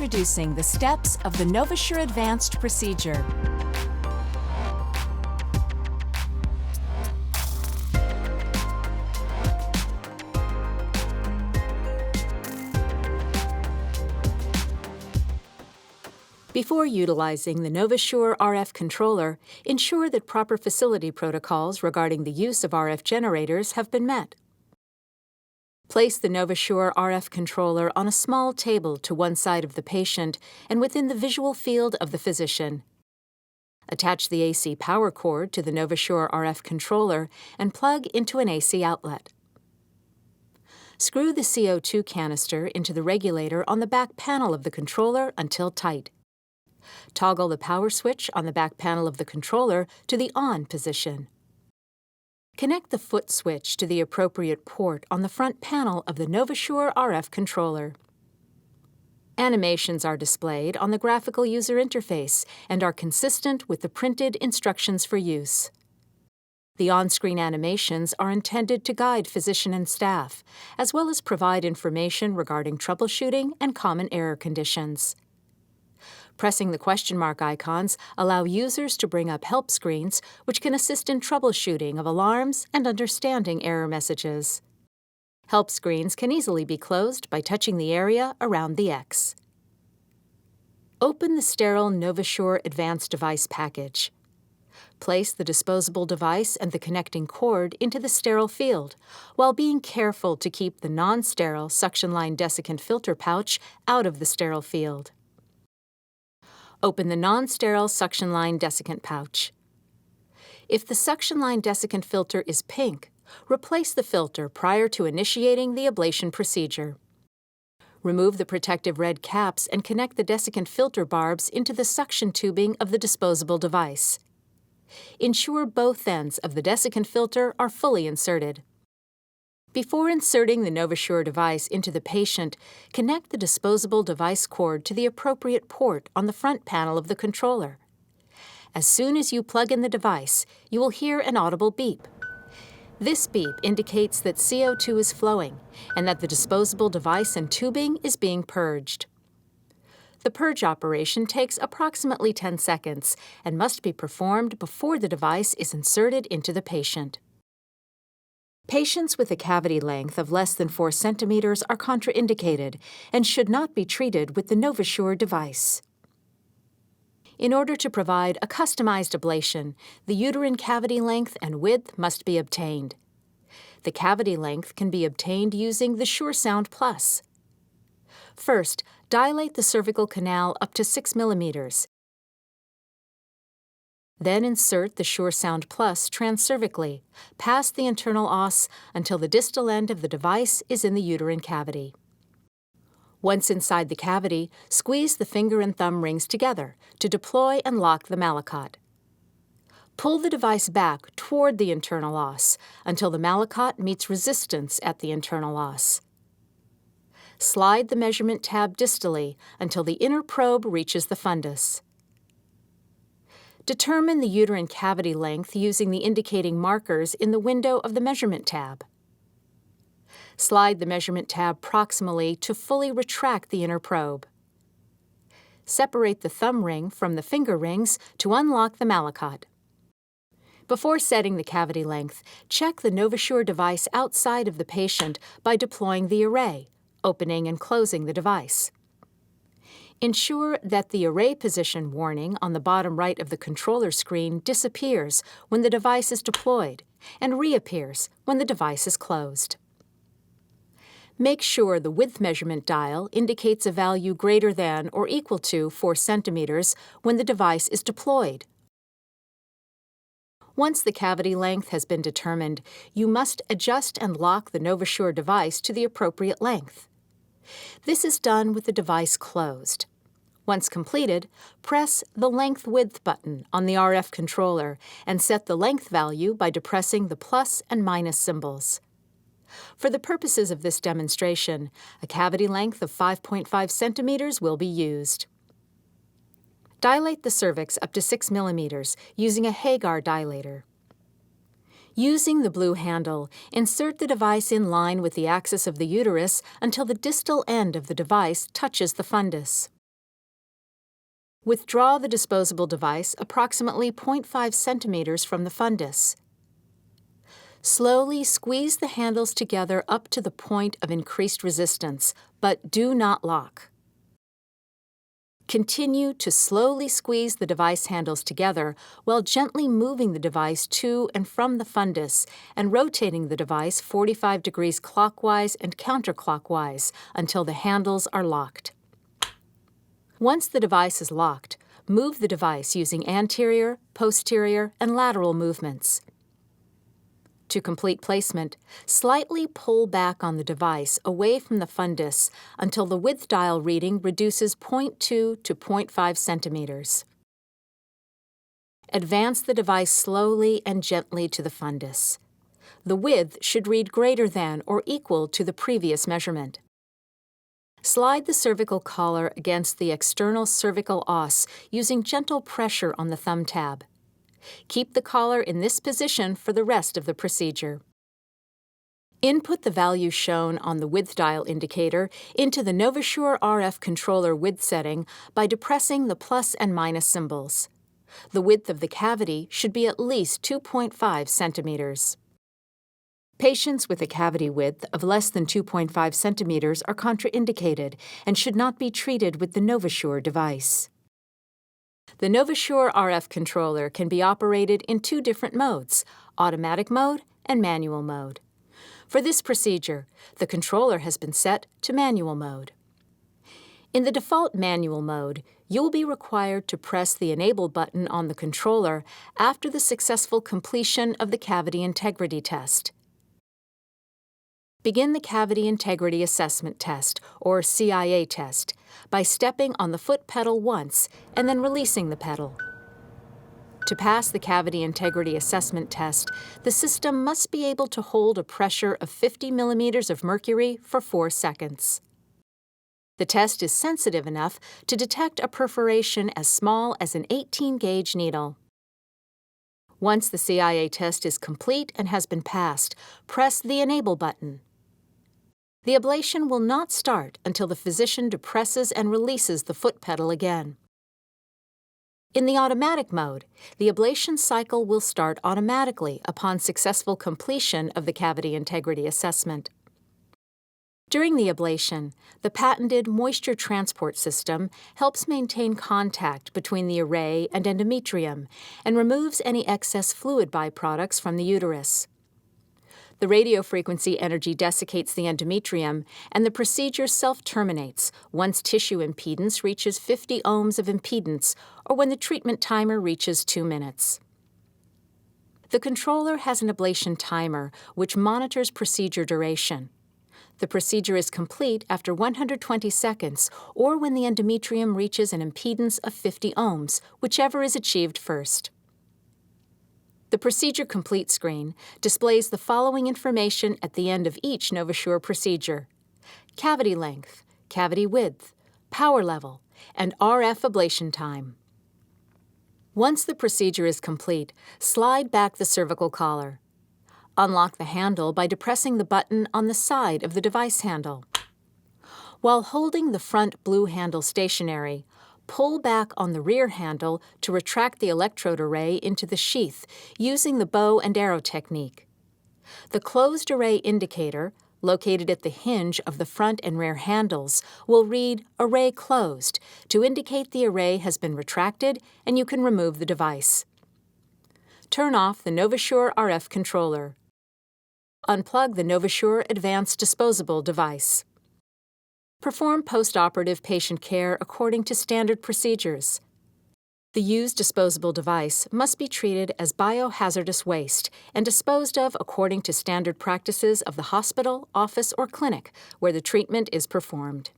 Introducing the steps of the NovaSure Advanced procedure. Before utilizing the NovaSure RF controller, ensure that proper facility protocols regarding the use of RF generators have been met. Place the NovaSure RF controller on a small table to one side of the patient and within the visual field of the physician. Attach the AC power cord to the NovaSure RF controller and plug into an AC outlet. Screw the CO2 canister into the regulator on the back panel of the controller until tight. Toggle the power switch on the back panel of the controller to the on position. Connect the foot switch to the appropriate port on the front panel of the NovaSure RF controller. Animations are displayed on the graphical user interface and are consistent with the printed instructions for use. The on-screen animations are intended to guide physician and staff, as well as provide information regarding troubleshooting and common error conditions. Pressing the question mark icons allow users to bring up help screens, which can assist in troubleshooting of alarms and understanding error messages. Help screens can easily be closed by touching the area around the X. Open the sterile NovaSure Advanced device package. Place the disposable device and the connecting cord into the sterile field, while being careful to keep the non-sterile suction line desiccant filter pouch out of the sterile field. Open the non-sterile suction line desiccant pouch. If the suction line desiccant filter is pink, replace the filter prior to initiating the ablation procedure. Remove the protective red caps and connect the desiccant filter barbs into the suction tubing of the disposable device. Ensure both ends of the desiccant filter are fully inserted. Before inserting the NovaSure device into the patient, connect the disposable device cord to the appropriate port on the front panel of the controller. As soon as you plug in the device, you will hear an audible beep. This beep indicates that CO2 is flowing and that the disposable device and tubing is being purged. The purge operation takes approximately 10 seconds and must be performed before the device is inserted into the patient. Patients with a cavity length of less than 4 centimeters are contraindicated and should not be treated with the NovaSure device. In order to provide a customized ablation, the uterine cavity length and width must be obtained. The cavity length can be obtained using the SureSound Plus. First, dilate the cervical canal up to 6 millimeters. Then insert the SureSound Plus transcervically, past the internal os until the distal end of the device is in the uterine cavity. Once inside the cavity, squeeze the finger and thumb rings together to deploy and lock the malacot. Pull the device back toward the internal os until the malacot meets resistance at the internal os. Slide the measurement tab distally until the inner probe reaches the fundus. Determine the uterine cavity length using the indicating markers in the window of the measurement tab. Slide the measurement tab proximally to fully retract the inner probe. Separate the thumb ring from the finger rings to unlock the malacot. Before setting the cavity length, check the NovaSure device outside of the patient by deploying the array, opening and closing the device. Ensure that the array position warning on the bottom right of the controller screen disappears when the device is deployed and reappears when the device is closed. Make sure the width measurement dial indicates a value greater than or equal to 4 centimeters when the device is deployed. Once the cavity length has been determined, you must adjust and lock the NovaSure device to the appropriate length. This is done with the device closed. Once completed, press the Length-Width button on the RF controller and set the length value by depressing the plus and minus symbols. For the purposes of this demonstration, a cavity length of 5.5 centimeters will be used. Dilate the cervix up to 6 millimeters using a Hagar dilator. Using the blue handle, insert the device in line with the axis of the uterus until the distal end of the device touches the fundus. Withdraw the disposable device approximately 0.5 centimeters from the fundus. Slowly squeeze the handles together up to the point of increased resistance, but do not lock. Continue to slowly squeeze the device handles together while gently moving the device to and from the fundus and rotating the device 45 degrees clockwise and counterclockwise until the handles are locked. Once the device is locked, move the device using anterior, posterior, and lateral movements. To complete placement, slightly pull back on the device away from the fundus until the width dial reading reduces 0.2 to 0.5 centimeters. Advance the device slowly and gently to the fundus. The width should read greater than or equal to the previous measurement. Slide the cervical collar against the external cervical os using gentle pressure on the thumb tab. Keep the collar in this position for the rest of the procedure. Input the value shown on the width dial indicator into the NovaSure RF controller width setting by depressing the plus and minus symbols. The width of the cavity should be at least 2.5 centimeters. Patients with a cavity width of less than 2.5 centimeters are contraindicated and should not be treated with the NovaSure device. The NovaSure RF controller can be operated in two different modes, automatic mode and manual mode. For this procedure, the controller has been set to manual mode. In the default manual mode, you will be required to press the Enable button on the controller after the successful completion of the cavity integrity test. Begin the Cavity Integrity Assessment Test, or CIA test, by stepping on the foot pedal once and then releasing the pedal. To pass the Cavity Integrity Assessment Test, the system must be able to hold a pressure of 50 millimeters of mercury for 4 seconds. The test is sensitive enough to detect a perforation as small as an 18-gauge needle. Once the CIA test is complete and has been passed, press the Enable button. The ablation will not start until the physician depresses and releases the foot pedal again. In the automatic mode, the ablation cycle will start automatically upon successful completion of the cavity integrity assessment. During the ablation, the patented moisture transport system helps maintain contact between the array and endometrium and removes any excess fluid byproducts from the uterus. The radiofrequency energy desiccates the endometrium, and the procedure self-terminates once tissue impedance reaches 50 ohms of impedance or when the treatment timer reaches 2 minutes. The controller has an ablation timer which monitors procedure duration. The procedure is complete after 120 seconds or when the endometrium reaches an impedance of 50 ohms, whichever is achieved first. The Procedure Complete screen displays the following information at the end of each NovaSure procedure: cavity length, cavity width, power level, and RF ablation time. Once the procedure is complete, slide back the cervical collar. Unlock the handle by depressing the button on the side of the device handle. While holding the front blue handle stationary, pull back on the rear handle to retract the electrode array into the sheath using the bow and arrow technique. The closed array indicator, located at the hinge of the front and rear handles, will read Array Closed to indicate the array has been retracted and you can remove the device. Turn off the NovaSure RF controller. Unplug the NovaSure Advanced Disposable device. Perform post-operative patient care according to standard procedures. The used disposable device must be treated as biohazardous waste and disposed of according to standard practices of the hospital, office, or clinic where the treatment is performed.